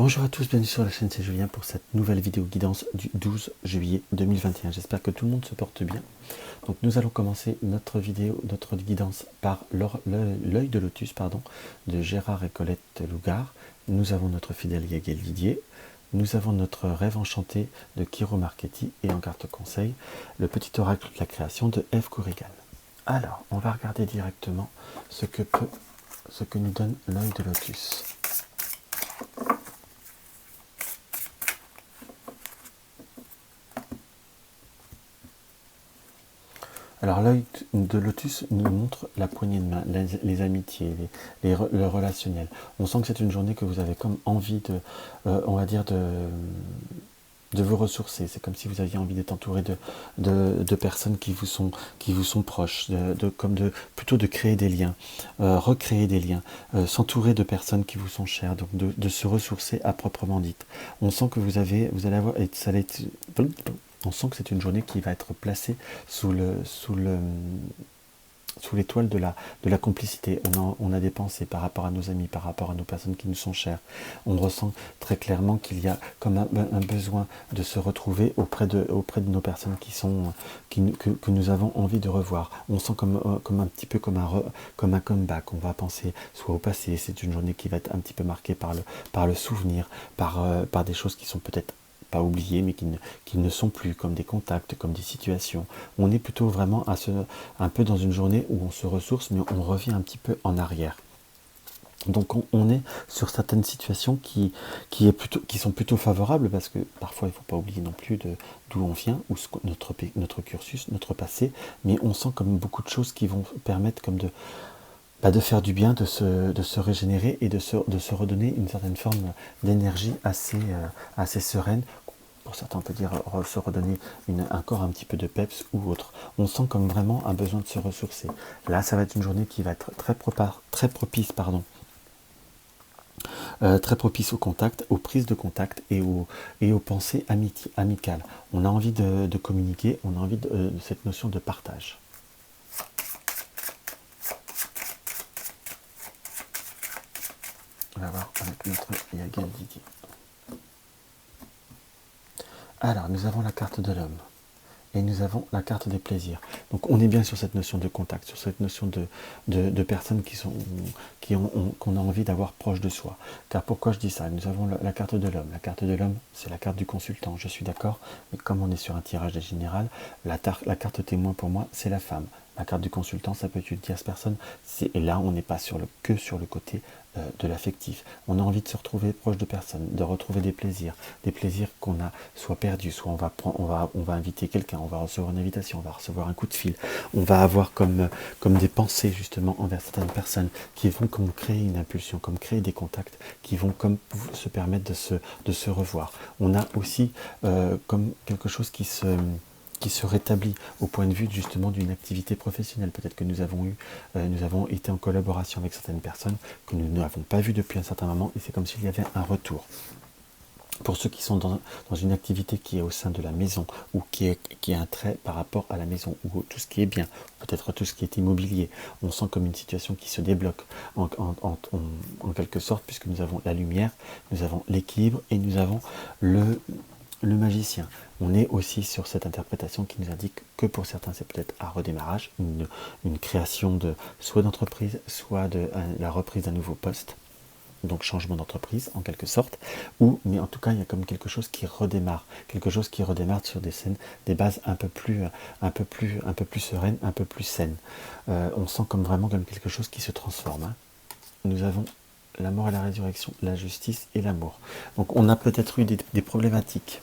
Bonjour à tous, bienvenue sur la chaîne, c'est Julien pour cette nouvelle vidéo guidance du 12 juillet 2021. J'espère que tout le monde se porte bien. Donc nous allons commencer notre vidéo, notre guidance par l'œil de lotus de Gérard et Colette Lougard. Nous avons notre fidèle Yael Didier. Nous avons notre rêve enchanté de Kiro Marchetti et en carte conseil, le petit oracle de la création de Eve Corrigan. Alors, on va regarder directement ce que nous donne l'œil de lotus. Alors l'œil de lotus nous montre la poignée de main, les amitiés, le relationnel. On sent que c'est une journée que vous avez comme envie de, on va dire, de vous ressourcer. C'est comme si vous aviez envie d'être entouré de personnes qui vous sont proches, plutôt de créer des liens, recréer des liens, s'entourer de personnes qui vous sont chères, donc de se ressourcer à proprement dit. On sent que vous allez avoir, et ça va être, on sent que c'est une journée qui va être placée sous l'étoile de la complicité. On a des pensées par rapport à nos amis, par rapport à nos personnes qui nous sont chères. On ressent très clairement qu'il y a comme un besoin de se retrouver auprès de nos personnes que nous avons envie de revoir. On sent comme un petit peu comme un comeback. On va penser soit au passé. C'est une journée qui va être un petit peu marquée par le souvenir, par des choses qui sont peut-être pas oubliés, mais qui ne sont plus, comme des contacts, comme des situations. On est plutôt vraiment un peu dans une journée où on se ressource, mais on revient un petit peu en arrière. Donc on est sur certaines situations qui sont plutôt favorables, parce que parfois il ne faut pas oublier non plus d'où on vient, ou notre cursus, notre passé, mais on sent comme beaucoup de choses qui vont permettre comme de faire du bien, de se régénérer et de se redonner une certaine forme d'énergie assez sereine. Pour certains, on peut dire se redonner encore un petit peu de peps ou autre. On sent comme vraiment un besoin de se ressourcer. Là, ça va être une journée qui va être très propice, très propice au contact, aux prises de contact et aux pensées amicales. On a envie de communiquer, on a envie de cette notion de partage. On va voir avec notre Yael Didier. Alors, nous avons la carte de l'homme et nous avons la carte des plaisirs. Donc, on est bien sur cette notion de contact, sur cette notion de personnes qu'on a envie d'avoir proche de soi. Car pourquoi je dis ça? Nous avons la carte de l'homme. La carte de l'homme, c'est la carte du consultant, je suis d'accord, mais comme on est sur un tirage général, la carte témoin pour moi, c'est la femme. La carte du consultant, ça peut être une tierce personne. Et là, on n'est pas que sur le côté de l'affectif. On a envie de se retrouver proche de personnes, de retrouver des plaisirs qu'on a soit perdus, soit on va inviter quelqu'un, on va recevoir une invitation, on va recevoir un coup de fil, on va avoir comme des pensées justement envers certaines personnes qui vont comme créer une impulsion, comme créer des contacts, qui vont comme se permettre de se revoir. On a aussi comme quelque chose qui se rétablit au point de vue justement d'une activité professionnelle. Peut-être que nous avons été en collaboration avec certaines personnes que nous n'avons pas vues depuis un certain moment, et c'est comme s'il y avait un retour. Pour ceux qui sont dans une activité qui est au sein de la maison, ou qui est un trait par rapport à la maison, ou tout ce qui est bien, peut-être tout ce qui est immobilier, on sent comme une situation qui se débloque en quelque sorte, puisque nous avons la lumière, nous avons l'équilibre, et nous avons le magicien. On est aussi sur cette interprétation qui nous indique que pour certains c'est peut-être un redémarrage, une création soit d'entreprise, soit de la reprise d'un nouveau poste, donc changement d'entreprise en quelque sorte, mais en tout cas il y a comme quelque chose qui redémarre sur des bases un peu plus sereines, un peu plus saines. On sent vraiment comme quelque chose qui se transforme. Nous avons la mort et la résurrection, la justice et l'amour. Donc on a peut-être eu des problématiques.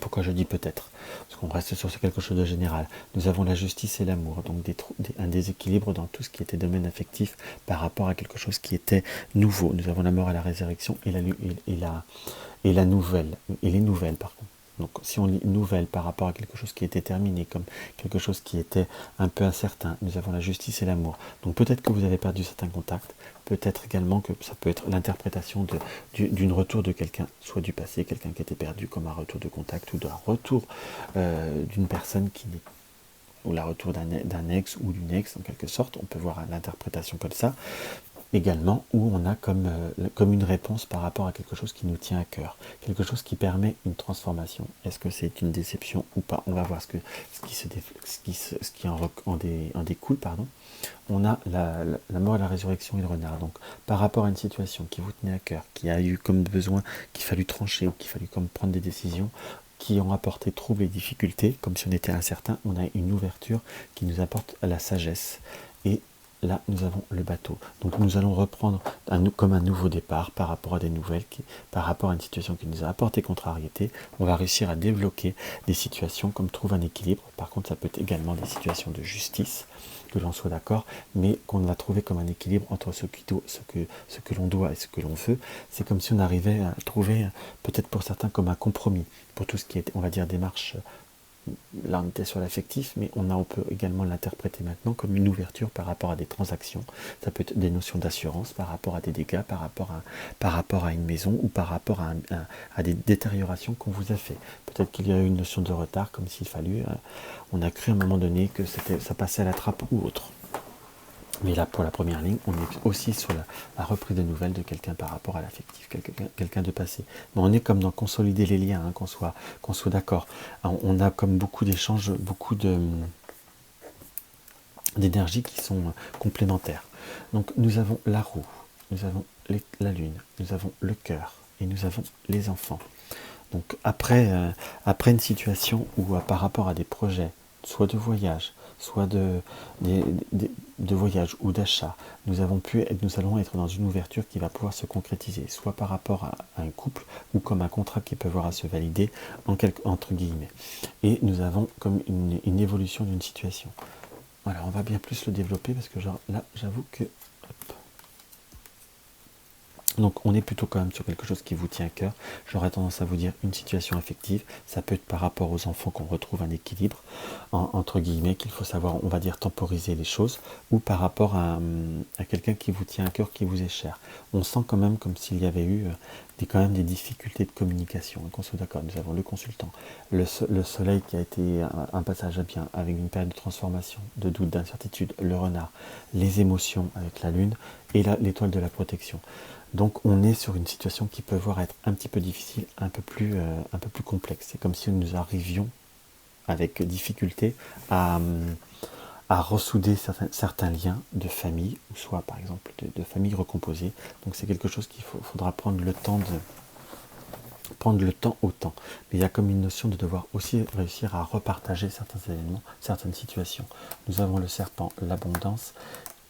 Pourquoi je dis peut-être? Parce qu'on reste sur quelque chose de général. Nous avons la justice et l'amour, donc un déséquilibre dans tout ce qui était domaine affectif par rapport à quelque chose qui était nouveau. Nous avons la mort et la résurrection et la nouvelle, et les nouvelles par contre. Donc si on lit nouvelle par rapport à quelque chose qui était terminé, comme quelque chose qui était un peu incertain, nous avons la justice et l'amour. Donc peut-être que vous avez perdu certains contacts, peut-être également que ça peut être l'interprétation d'une retour de quelqu'un, soit du passé, quelqu'un qui était perdu comme un retour de contact, ou d'un retour d'une personne ou la retour d'un ex ou d'une ex en quelque sorte, on peut voir l'interprétation comme ça. également où on a comme une réponse par rapport à quelque chose qui nous tient à cœur, quelque chose qui permet une transformation. Est-ce que c'est une déception ou pas? On va voir ce qui en découle. Pardon. On a la mort et la résurrection et le renard. Donc, par rapport à une situation qui vous tenait à cœur, qui a eu comme besoin, qu'il fallut trancher ou qu'il fallut comme prendre des décisions, qui ont apporté troubles et difficultés, comme si on était incertain, on a une ouverture qui nous apporte la sagesse. Et là, nous avons le bateau. Donc nous allons reprendre comme un nouveau départ par rapport à des nouvelles, par rapport à une situation qui nous a apporté contrariété. On va réussir à débloquer des situations comme trouve un équilibre. Par contre, ça peut être également des situations de justice, que l'on soit d'accord, mais qu'on va trouver comme un équilibre entre ce que l'on doit et ce que l'on veut. C'est comme si on arrivait à trouver, peut-être pour certains, comme un compromis, pour tout ce qui est, on va dire, démarche. Là, on était sur l'affectif, mais on peut également l'interpréter maintenant comme une ouverture par rapport à des transactions. Ça peut être des notions d'assurance par rapport à des dégâts, par rapport à une maison ou par rapport à des détériorations qu'on vous a fait. Peut-être qu'il y a eu une notion de retard, comme s'il fallut, on a cru à un moment donné que ça passait à la trappe ou autre. Mais là, pour la première ligne, on est aussi sur la reprise de nouvelles de quelqu'un par rapport à l'affectif, quelqu'un de passé. Mais on est comme dans consolider les liens, hein, qu'on soit d'accord. On a comme beaucoup d'échanges, beaucoup d'énergie qui sont complémentaires. Donc nous avons la roue, nous avons la lune, nous avons le cœur et nous avons les enfants. Donc après une situation où par rapport à des projets, soit de voyage, soit de voyage ou d'achat, nous allons être dans une ouverture qui va pouvoir se concrétiser, soit par rapport à un couple ou comme un contrat qui peut avoir à se valider entre guillemets. Et nous avons comme une évolution d'une situation. Voilà, on va bien plus le développer parce que là, j'avoue que... Donc on est plutôt quand même sur quelque chose qui vous tient à cœur. J'aurais tendance à vous dire une situation affective. Ça peut être par rapport aux enfants qu'on retrouve un équilibre, entre guillemets, qu'il faut savoir, on va dire, temporiser les choses, ou par rapport à quelqu'un qui vous tient à cœur, qui vous est cher. On sent quand même comme s'il y avait eu quand même des difficultés de communication. Qu'on soit d'accord, nous avons le consultant, le soleil qui a été un passage à bien, avec une période de transformation, de doute, d'incertitude, le renard, les émotions avec la lune, et l'étoile de la protection. Donc on est sur une situation qui peut voir être un petit peu difficile, un peu plus complexe. C'est comme si nous arrivions avec difficulté à ressouder certains liens de famille, ou soit par exemple de famille recomposée. Donc c'est quelque chose qu'il faudra prendre le temps au temps. Mais il y a comme une notion de devoir aussi réussir à repartager certains événements, certaines situations. Nous avons le serpent, l'abondance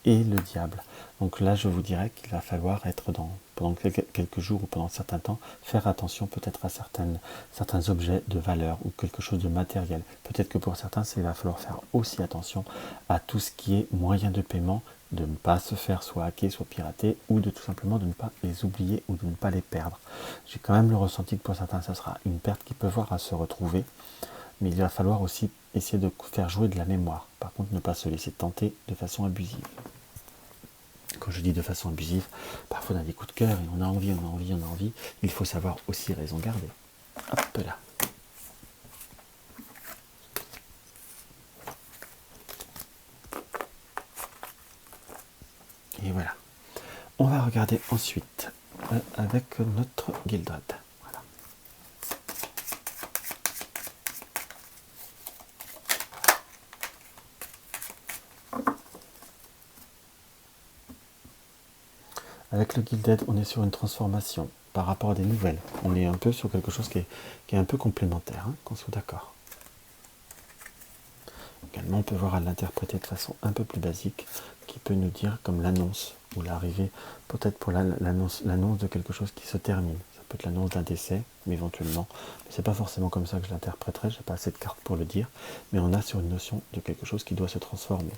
et le diable. Donc là, je vous dirais qu'il va falloir être pendant quelques jours ou pendant certains temps, faire attention peut-être à certains objets de valeur ou quelque chose de matériel. Peut-être que pour certains, il va falloir faire aussi attention à tout ce qui est moyen de paiement, de ne pas se faire soit hacker, soit pirater, ou de tout simplement de ne pas les oublier ou de ne pas les perdre. J'ai quand même le ressenti que pour certains, ça sera une perte qui peut voir à se retrouver, mais il va falloir aussi essayer de faire jouer de la mémoire. Par contre, ne pas se laisser tenter de façon abusive. Quand je dis de façon abusive, parfois on a des coups de cœur et on a envie. Il faut savoir aussi raison garder. Hop là. Et voilà. On va regarder ensuite avec notre Gildred. Voilà. Avec le Gilded, on est sur une transformation par rapport à des nouvelles. On est un peu sur quelque chose qui est un peu complémentaire, hein, qu'on soit d'accord. Également, on peut voir à l'interpréter de façon un peu plus basique, qui peut nous dire comme l'annonce ou l'arrivée, peut-être pour l'annonce de quelque chose qui se termine. Ça peut être l'annonce d'un décès, mais éventuellement. Mais c'est pas forcément comme ça que je l'interpréterai, j'ai pas assez de cartes pour le dire, mais on a sur une notion de quelque chose qui doit se transformer.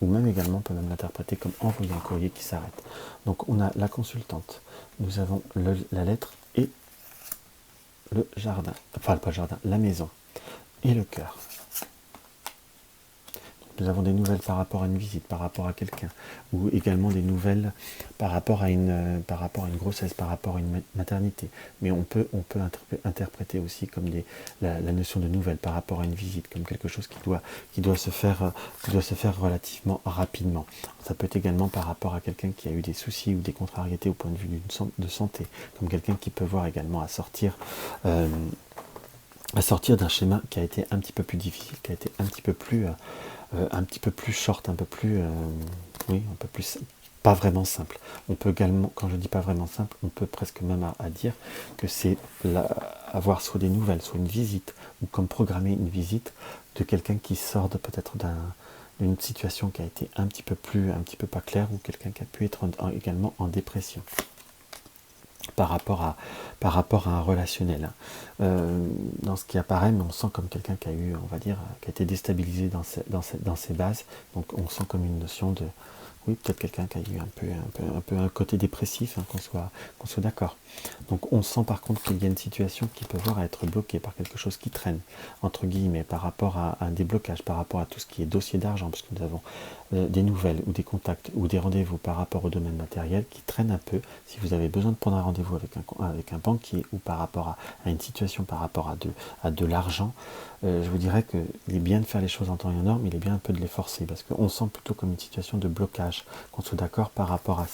Ou même également, on peut même l'interpréter comme envoyer un courrier qui s'arrête. Donc on a la consultante, nous avons la lettre et le jardin, enfin pas le jardin, la maison et le cœur. nous avons des nouvelles par rapport à une visite, par rapport à quelqu'un, ou également des nouvelles par rapport à une grossesse, par rapport à une maternité. Mais on peut interpréter aussi comme la notion de nouvelles par rapport à une visite, comme quelque chose qui doit se faire relativement rapidement. Ça peut être également par rapport à quelqu'un qui a eu des soucis ou des contrariétés au point de vue de santé, comme quelqu'un qui peut voir également à sortir d'un schéma qui a été un petit peu plus difficile, qui a été un petit peu plus short, un peu plus, pas vraiment simple. On peut également, quand je dis pas vraiment simple, on peut presque même à dire que c'est avoir soit des nouvelles, soit une visite, ou comme programmer une visite de quelqu'un qui sort peut-être d'une situation qui a été un petit peu pas claire, ou quelqu'un qui a pu être également en dépression. Par rapport à un relationnel. Dans ce qui apparaît, mais on sent comme quelqu'un qui a eu, on va dire, qui a été déstabilisé dans ses bases. Donc on sent comme une notion de, oui, peut-être quelqu'un qui a eu un peu un côté dépressif, hein, qu'on soit d'accord. Donc on sent par contre qu'il y a une situation qui peut voir à être bloquée par quelque chose qui traîne, entre guillemets, par rapport à un déblocage, par rapport à tout ce qui est dossier d'argent, parce que nous avons des nouvelles ou des contacts ou des rendez-vous par rapport au domaine matériel qui traînent un peu. Si vous avez besoin de prendre un rendez-vous avec un banquier, ou par rapport à une situation par rapport à de l'argent, je vous dirais qu'il est bien de faire les choses en temps et en heure, mais il est bien un peu de les forcer, parce qu'on sent plutôt comme une situation de blocage, qu'on soit d'accord par rapport à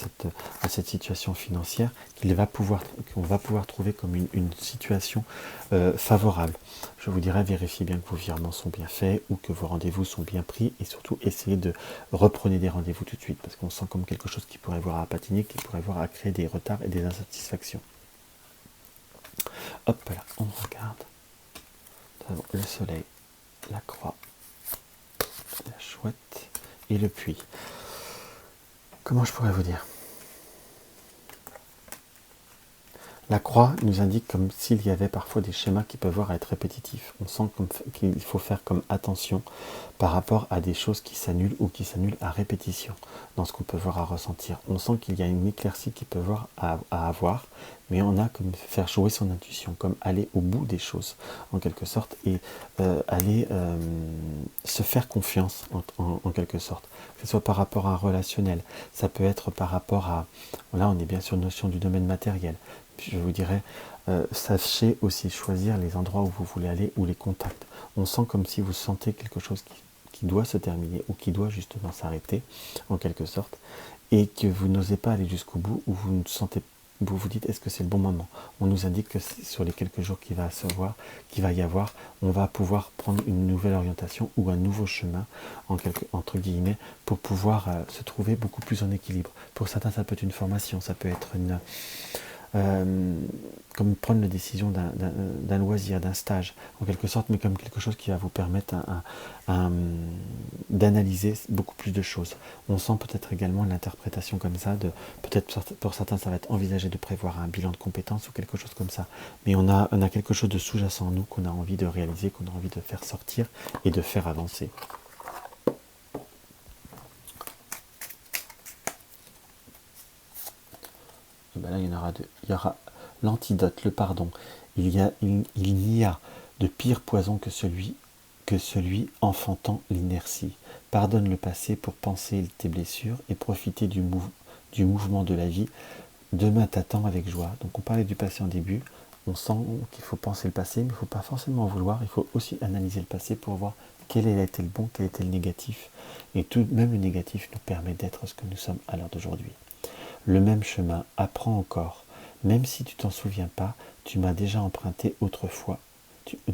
cette situation financière, qu'on va pouvoir trouver comme une situation favorable. Je vous dirais, vérifiez bien que vos virements sont bien faits, ou que vos rendez-vous sont bien pris, et surtout essayez de reprendre des rendez-vous tout de suite, parce qu'on sent comme quelque chose qui pourrait voir à patiner, qui pourrait voir à créer des retards et des insatisfactions. Hop là, on regarde. Nous avons le soleil, la croix, la chouette et le puits. Comment je pourrais vous dire ? La croix nous indique comme s'il y avait parfois des schémas qui peuvent voir à être répétitifs. On sent qu'il faut faire comme attention par rapport à des choses qui s'annulent ou qui s'annulent à répétition dans ce qu'on peut voir à ressentir. On sent qu'il y a une éclaircie qui peut voir à avoir, mais on a comme faire jouer son intuition, comme aller au bout des choses en quelque sorte, et aller se faire confiance en quelque sorte. Que ce soit par rapport à un relationnel, ça peut être par rapport à, là on est bien sur une notion du domaine matériel. Je vous dirais, sachez aussi choisir les endroits où vous voulez aller, ou les contacts. On sent comme si vous sentez quelque chose qui doit se terminer, ou qui doit justement s'arrêter, en quelque sorte, et que vous n'osez pas aller jusqu'au bout, ou vous vous dites, est-ce que c'est le bon moment ? On nous indique que sur les quelques jours qu'il va y avoir, on va pouvoir prendre une nouvelle orientation, ou un nouveau chemin, entre guillemets, pour pouvoir se trouver beaucoup plus en équilibre. Pour certains, ça peut être une formation, ça peut être comme prendre la décision d'un loisir, d'un stage, en quelque sorte, mais comme quelque chose qui va vous permettre d'analyser beaucoup plus de choses. On sent peut-être également l'interprétation comme ça, peut-être pour certains ça va être envisagé de prévoir un bilan de compétences ou quelque chose comme ça, mais on a quelque chose de sous-jacent en nous qu'on a envie de réaliser, qu'on a envie de faire sortir et de faire avancer. Ben là, il y aura l'antidote, le pardon. Il n'y a de pire poison que celui enfantant l'inertie. Pardonne le passé pour penser tes blessures et profiter du mouvement de la vie. Demain t'attend avec joie. Donc on parlait du passé en début. On sent qu'il faut penser le passé, mais il ne faut pas forcément en vouloir. Il faut aussi analyser le passé pour voir quel a été le bon, quel était le négatif. Et tout, même le négatif nous permet d'être ce que nous sommes à l'heure d'aujourd'hui. Le même chemin, apprends encore. Même si tu t'en souviens pas, tu m'as déjà emprunté autrefois.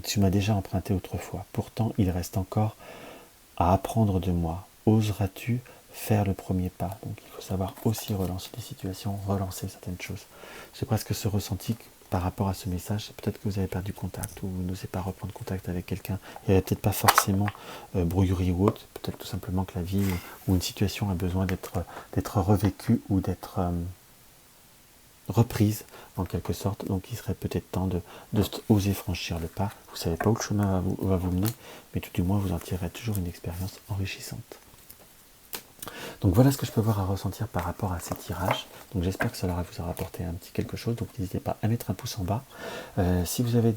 Tu m'as déjà emprunté autrefois. Pourtant, il reste encore à apprendre de moi. Oseras-tu faire le premier pas? Donc il faut savoir aussi relancer des situations, relancer certaines choses. J'ai presque ce ressenti par rapport à ce message. Peut-être que vous avez perdu contact, ou vous n'osez pas reprendre contact avec quelqu'un. Il n'y avait peut-être pas forcément brouillerie ou autre. Peut-être tout simplement que la vie ou une situation a besoin d'être revécue ou d'être reprise en quelque sorte. Donc il serait peut-être temps de oser franchir le pas. Vous ne savez pas où le chemin va vous mener, mais tout du moins vous en tirerez toujours une expérience enrichissante. Donc voilà ce que je peux voir à ressentir par rapport à ces tirages. Donc j'espère que cela vous aura apporté un petit quelque chose. Donc n'hésitez pas à mettre un pouce en bas. Si vous avez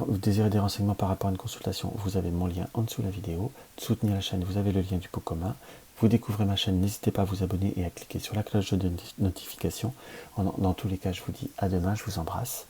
vous désirez des renseignements par rapport à une consultation, vous avez mon lien en dessous de la vidéo. Soutenir la chaîne, vous avez le lien du pot commun. Vous découvrez ma chaîne, n'hésitez pas à vous abonner et à cliquer sur la cloche de notification. Dans tous les cas, je vous dis à demain, je vous embrasse.